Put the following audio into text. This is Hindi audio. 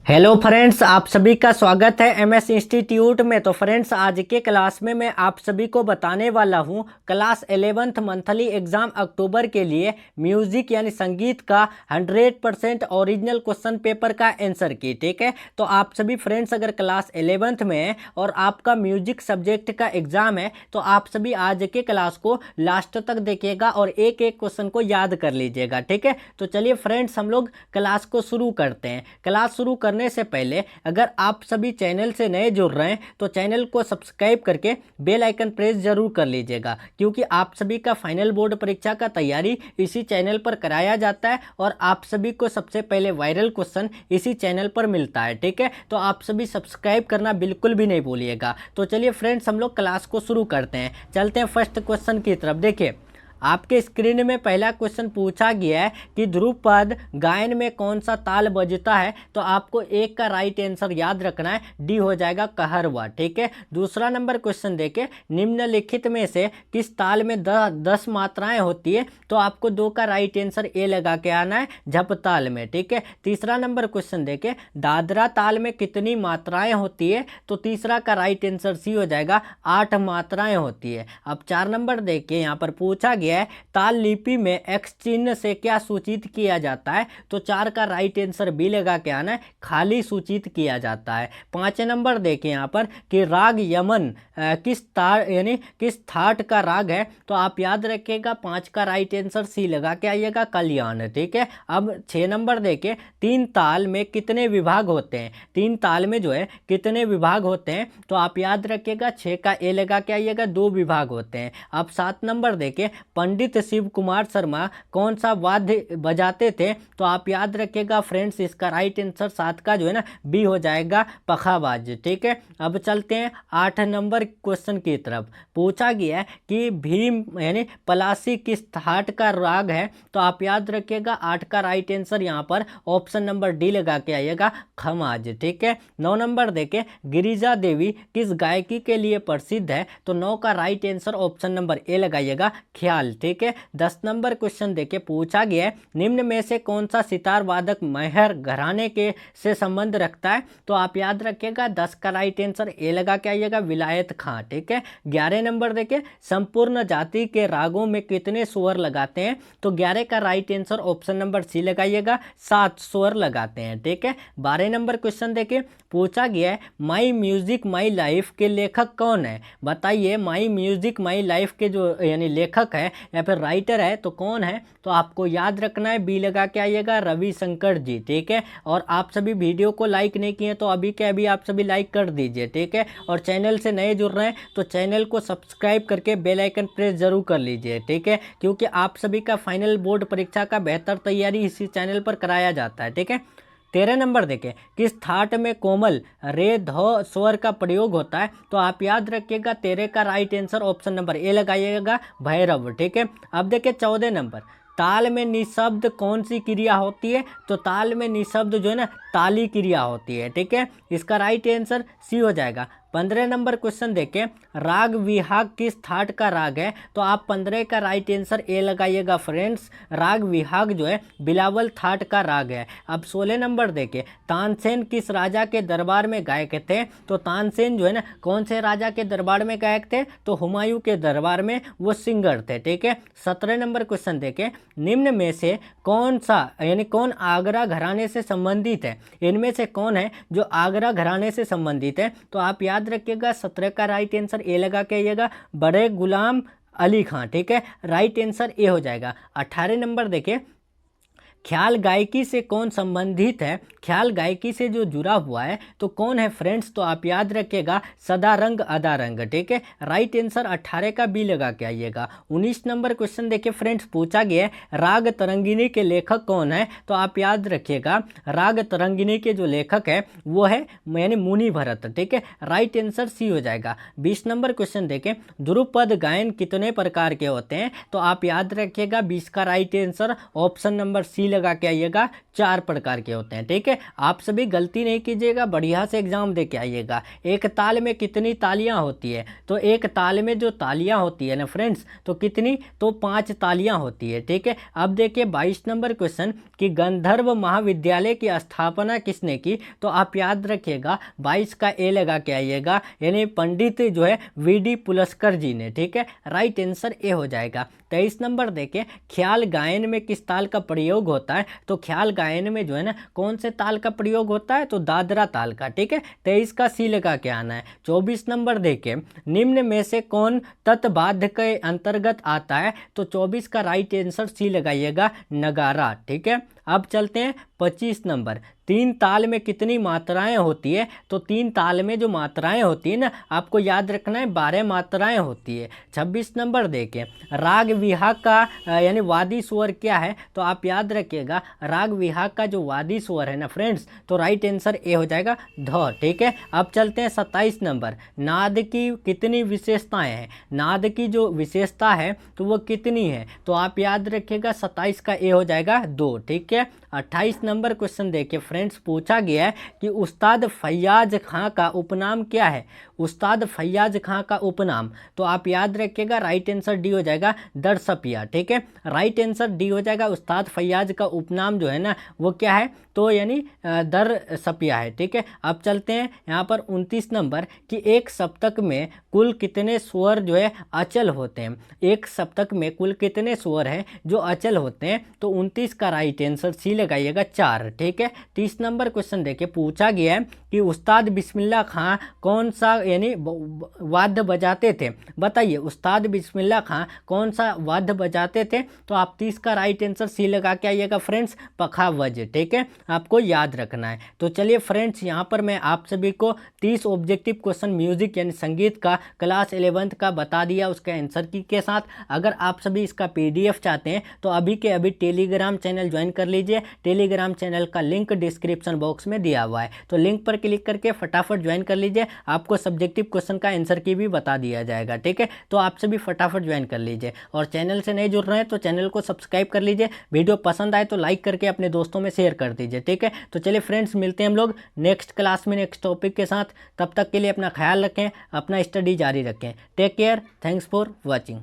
हेलो फ्रेंड्स, आप सभी का स्वागत है एमएस इंस्टीट्यूट में। तो फ्रेंड्स, आज के क्लास में मैं आप सभी को बताने वाला हूं क्लास 11th मंथली एग्जाम अक्टूबर के लिए म्यूजिक यानी संगीत का 100% ओरिजिनल क्वेश्चन पेपर का आंसर की। ठीक है, तो आप सभी फ्रेंड्स अगर क्लास 11th में है और आपका म्यूजिक सब्जेक्ट का एग्जाम है तो आप सभी आज के क्लास को लास्ट तक देखिएगा और एक एक क्वेश्चन को याद कर लीजिएगा। ठीक है, तो चलिए फ्रेंड्स हम लोग क्लास को शुरू करते हैं। क्लास शुरू करने से पहले अगर आप सभी चैनल से नए जुड़ रहे हैं तो चैनल को सब्सक्राइब करके बेल आइकन प्रेस जरूर कर लीजिएगा, क्योंकि आप सभी का फाइनल बोर्ड परीक्षा का तैयारी इसी चैनल पर कराया जाता है और आप सभी को सबसे पहले वायरल क्वेश्चन इसी चैनल पर मिलता है। ठीक है, तो आप सभी सब्सक्राइब करना बिल्कुल भी नहीं भूलिएगा। तो चलिए फ्रेंड्स हम लोग क्लास को शुरू करते हैं, चलते हैं फर्स्ट क्वेश्चन की तरफ। देखिए, आपके स्क्रीन में पहला क्वेश्चन पूछा गया है कि ध्रुपद गायन में कौन सा ताल बजता है। तो आपको एक का राइट आंसर याद रखना है, डी हो जाएगा कहरवा। ठीक है, दूसरा नंबर क्वेश्चन देखे, निम्नलिखित में से किस ताल में 10 मात्राएं होती है। तो आपको 2 का राइट आंसर ए लगा के आना है, झप ताल में। ठीक है, तीसरा नंबर क्वेश्चन देखे, दादरा ताल में कितनी मात्राएं होती है। तो तीसरा का राइट आंसर सी हो जाएगा, 8 मात्राएं होती है। अब 4 नंबर देखिए, यहाँ पर पूछा गया है ताल लिपि में एक्स चिन्ह से क्या सूचित किया जाता है। तो 4 का राइट आंसर बी लगा के आना है, खाली सूचित किया जाता है। 5 नंबर देखिए यहाँ पर कि राग यमन किस तार यानी किस थाट का राग है। तो आप याद रखिएगा 5 का राइट आंसर सी लगा के आइएगा, कल्याण। ठीक है, अब 6 नंबर देखिए, 3 ताल में कितने विभाग होते हैं। 3 ताल में जो है कितने विभाग होते हैं। तो आप याद रखिएगा 6 का ए लगा के आइएगा, 2 विभाग होते हैं। अब 7 नंबर देखिए, पंडित शिव कुमार शर्मा कौन सा वाद्य बजाते थे। तो आप याद रखिएगा फ्रेंड्स इसका राइट आंसर 7 का जो है ना बी हो जाएगा, पखाबाज। ठीक है, अब चलते हैं 8 नंबर क्वेश्चन की तरफ। पूछा गया है कि भीम यानी पलासी किस थाट का राग है। तो आप याद रखिएगा 8 का राइट आंसर यहाँ पर ऑप्शन नंबर डी लगा के आइएगा, खमाज। ठीक है, 9 नंबर देखे, गिरिजा देवी किस गायकी के लिए प्रसिद्ध है। तो 9 का right answer option number A लगाइएगा, ख्याल। ठीक है, 10 नंबर क्वेश्चन देखे, पूछा गया है निम्न में से कौन सा सितार वादक मेहर घराने के से संबंध रखता है। तो आप याद रखिएगा 10 का राइट आंसर ए लगा के आइएगा, विलायत खां। ठीक है, 11 नंबर देखे, संपूर्ण जाति के रागों में कितने स्वर लगाते हैं। तो 11 का right answer option number C लगाइएगा, 7 स्वर लगाते हैं। ठीक है, 12 नंबर क्वेश्चन देखे, पूछा गया है माई म्यूजिक माई लाइफ के लेखक कौन है। बताइए माई म्यूजिक माई लाइफ के जो यानी लेखक है या फिर राइटर है तो कौन है। तो आपको याद रखना है, बी लगा के आइएगा, रविशंकर जी। ठीक है, और आप सभी वीडियो को लाइक नहीं किए तो अभी के अभी आप सभी लाइक कर दीजिए। ठीक है, और चैनल से नए जुड़ रहे हैं तो चैनल को सब्सक्राइब करके बेल आइकन प्रेस जरूर कर लीजिए। ठीक है, क्योंकि आप सभी का फाइनल बोर्ड परीक्षा का बेहतर तैयारी इसी चैनल पर कराया जाता है। ठीक है, 13 नंबर देखें, किस थाट में कोमल रे ध स्वर का प्रयोग होता है। तो आप याद रखिएगा 13 का right answer option number A लगाइएगा, भैरव। ठीक है, अब देखिए 14 नंबर, ताल में निशब्द कौन सी क्रिया होती है। तो ताल में निशब्द जो है ना ताली क्रिया होती है। ठीक है, इसका राइट आंसर सी हो जाएगा। 15 नंबर क्वेश्चन देखें, राग विहाग किस थाट का राग है। तो आप 15 का राइट आंसर ए लगाइएगा फ्रेंड्स, राग विहाग जो है बिलावल थाट का राग है। अब 16 नंबर देखें, तानसेन किस राजा के दरबार में गायक थे। तो तानसेन जो है ना कौन से राजा के दरबार में गायक थे। तो हुमायूं के दरबार में वो सिंगर थे। ठीक है, 17 नंबर क्वेश्चन देखें, निम्न में से कौन सा यानी कौन आगरा घराने से संबंधित है। इनमें से कौन है जो आगरा घराने से संबंधित है। तो आप याद रखिएगा 17 का राइट आंसर ए लगा के आइएगा, बड़े गुलाम अली खां। ठीक है, राइट आंसर ए हो जाएगा। 18 नंबर देखिए, ख्याल गायकी से कौन संबंधित है। ख्याल गायकी से जो जुड़ा हुआ है तो कौन है फ्रेंड्स। तो आप याद रखिएगा सदा रंग अदा रंग। ठीक है, राइट आंसर 18 का बी लगा के आइएगा। 19 नंबर क्वेश्चन देखिए फ्रेंड्स, पूछा गया है राग तरंगिनी के लेखक कौन है। तो आप याद रखिएगा राग तरंगिनी के जो लेखक है वो है यानी मुनि भरत। ठीक है, राइट आंसर सी हो जाएगा। 20 नंबर क्वेश्चन देखें, ध्रुपद गायन कितने प्रकार के होते हैं। तो आप याद रखिएगा 20 का right answer option number C लगा के आइएगा, 4 प्रकार के होते हैं। ठीक है, आप सभी गलती नहीं कीजिएगा, बढ़िया से एग्जाम दे के आइएगा। एक ताल में कितनी तालियां होती है? तो एक ताल में जो तालियां होती है ना फ्रेंड्स, तो कितनी? तो 5 तालियां होती है। ठीक है, अब देखिए 22 नंबर क्वेश्चन कि गंधर्व महाविद्यालय की स्थापना किसने की? तो आप याद रखिएगा 22 का ए लगा के आइएगा, यानी पंडित जो है वीडी पुलस्कर जी ने। ठीक है, राइट आंसर ए हो जाएगा। 23 नंबर देखें, ख्याल गायन में किस ताल का प्रयोग होता है? तो ख्याल गायन में जो है ना कौन से ताल का प्रयोग होता है? तो दादरा ताल का। ठीक है, 23 का सी लगा के आना है। 24 नंबर देखें, निम्न में से कौन तत्बाद्य के अंतर्गत आता है? तो 24 का राइट आंसर सी लगाइएगा, नगारा। ठीक है, अब चलते हैं 25 नंबर, 3 ताल में कितनी मात्राएं होती है? तो 3 ताल में जो मात्राएं होती है ना, आपको याद रखना है 12 मात्राएं होती है। 26 नंबर देखें, राग विहाग का यानी वादी स्वर क्या है? तो आप याद रखिएगा राग विहाग का जो वादी स्वर है ना फ्रेंड्स, तो राइट आंसर ए हो जाएगा, ध। ठीक है, अब चलते हैं 27 नंबर, नाद की कितनी विशेषताएं हैं? नाद की जो विशेषता है तो वो कितनी है? तो आप याद रखिएगा 27 का ए हो जाएगा, 2। ठीक है, 28 नंबर क्वेश्चन देखिए फ्रेंड्स, पूछा गया है कि उस्ताद फैयाज खां का उपनाम क्या है? उस्ताद फैयाज खां का उपनाम, तो आप याद रखिएगा राइट आंसर डी हो जाएगा, दरसपिया। ठीक है, राइट आंसर डी हो जाएगा, उस्ताद फैयाज का उपनाम जो है ना वो क्या है? तो यानी दरसपिया है। ठीक है, अब चलते हैं यहाँ पर 29 नंबर कि एक सप्तक में कुल कितने स्वर जो है अचल होते हैं? एक सप्तक में कुल कितने स्वर हैं जो अचल होते हैं? तो 29 का राइट आंसर सी लगाइएगा, 4। ठीक है, 30 नंबर क्वेश्चन देखिए, पूछा गया है कि उस्ताद बिस्मिल्लाह खां कौन सा यानी वाद्य बजाते थे? बताइए, उस्ताद बिस्मिल्लाह खां कौन सा वाद्य बजाते थे? तो आप 30 का राइट आंसर सी लगा के आइएगा फ्रेंड्स, पखावज। ठीक है, आपको याद रखना है। तो चलिए फ्रेंड्स, यहाँ पर मैं आप सभी को 30 ऑब्जेक्टिव क्वेश्चन म्यूजिक यानी संगीत का क्लास 11th का बता दिया उसके आंसर की के साथ। अगर आप सभी इसका PDF चाहते हैं तो अभी के अभी टेलीग्राम चैनल ज्वाइन कर लीजिए। टेलीग्राम चैनल का लिंक डिस्क्रिप्शन बॉक्स में दिया हुआ है, तो लिंक पर क्लिक करके फटाफट ज्वाइन कर लीजिए। आपको सब्जेक्टिव क्वेश्चन का आंसर की भी बता दिया जाएगा। ठीक है, तो आप सभी फटाफट ज्वाइन कर लीजिए, और चैनल से नहीं जुड़ रहे हैं तो चैनल को सब्सक्राइब कर लीजिए। वीडियो पसंद आए तो लाइक करके अपने दोस्तों में शेयर कर दीजिए। ठीक है, तो चलिए फ्रेंड्स, मिलते हैं हम लोग नेक्स्ट क्लास में नेक्स्ट टॉपिक के साथ। तब तक के लिए अपना ख्याल रखें, अपना स्टडी जारी रखें। Take care, thanks for watching.